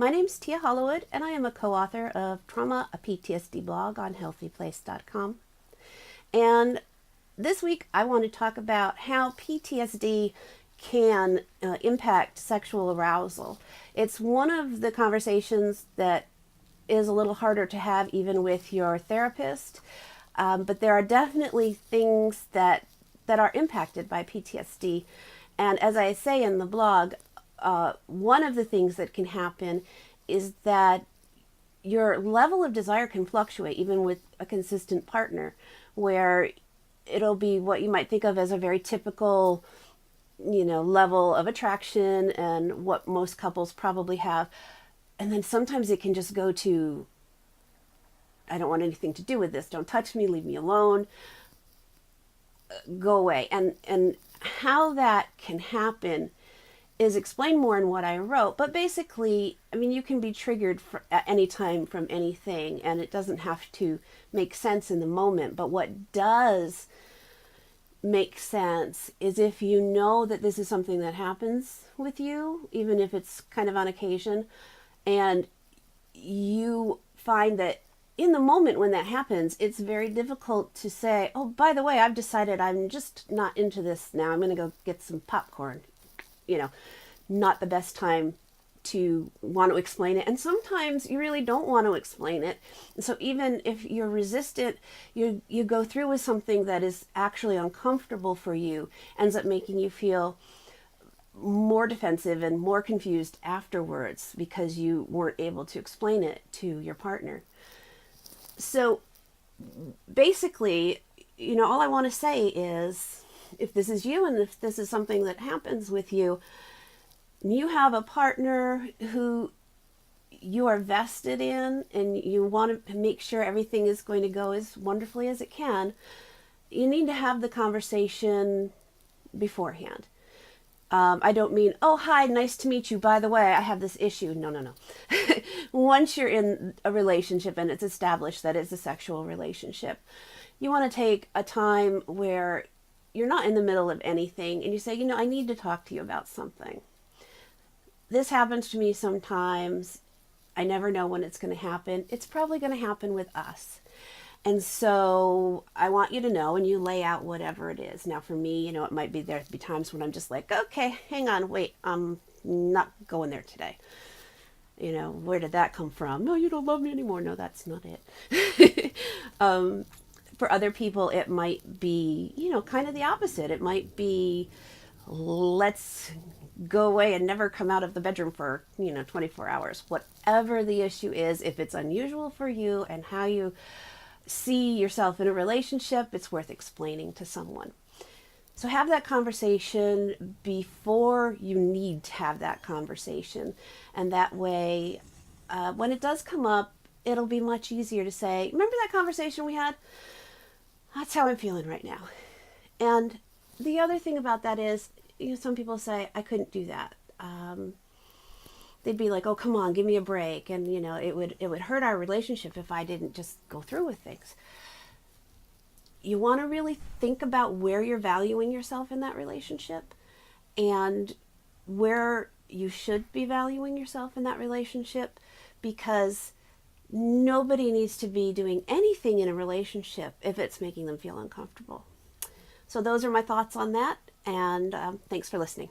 My name's Tia Hollywood, and I am a co-author of Trauma, a PTSD blog on HealthyPlace.com. And this week I want to talk about how PTSD can impact sexual arousal. It's one of the conversations that is a little harder to have even with your therapist, but there are definitely things that are impacted by PTSD. And as I say in the blog, one of the things that can happen is that your level of desire can fluctuate even with a consistent partner, where it'll be what you might think of as a very typical, level of attraction and what most couples probably have. And then sometimes it can just go to, I don't want anything to do with this. Don't touch me, leave me alone, go away. And how that can happen is explained more in what I wrote. But basically, you can be triggered at any time from anything, and it doesn't have to make sense in the moment. But what does make sense is if you know that this is something that happens with you, even if it's kind of on occasion, and you find that in the moment when that happens, it's very difficult to say, oh, by the way, I've decided I'm just not into this now. I'm going to go get some popcorn. Not the best time to want to explain it. And sometimes you really don't want to explain it. And so even if you're resistant, you go through with something that is actually uncomfortable for you, ends up making you feel more defensive and more confused afterwards because you weren't able to explain it to your partner. So basically, all I want to say is, if this is you and if this is something that happens with you, you have a partner who you are vested in and you want to make sure everything is going to go as wonderfully as it can, you need to have the conversation beforehand. I don't mean, oh, hi, nice to meet you. By the way, I have this issue. No. Once you're in a relationship and it's established that it's a sexual relationship, you want to take a time where you're not in the middle of anything and you say, I need to talk to you about something. This happens to me sometimes. I never know when it's going to happen. It's probably going to happen with us. And so I want you to know, and you lay out whatever it is. Now for me, it might be there'd be times when I'm just like, okay, hang on, wait, I'm not going there today. Where did that come from? No, you don't love me anymore. No, that's not it. For other people, it might be, kind of the opposite. It might be, let's go away and never come out of the bedroom for, 24 hours. Whatever the issue is, if it's unusual for you and how you see yourself in a relationship, it's worth explaining to someone. So have that conversation before you need to have that conversation. And that way, when it does come up, it'll be much easier to say, remember that conversation we had? That's how I'm feeling right now. And the other thing about that is, some people say, I couldn't do that. They'd be like, oh, come on, give me a break. And, it would hurt our relationship if I didn't just go through with things. You want to really think about where you're valuing yourself in that relationship and where you should be valuing yourself in that relationship, because nobody needs to be doing anything in a relationship if it's making them feel uncomfortable. So those are my thoughts on that, and thanks for listening.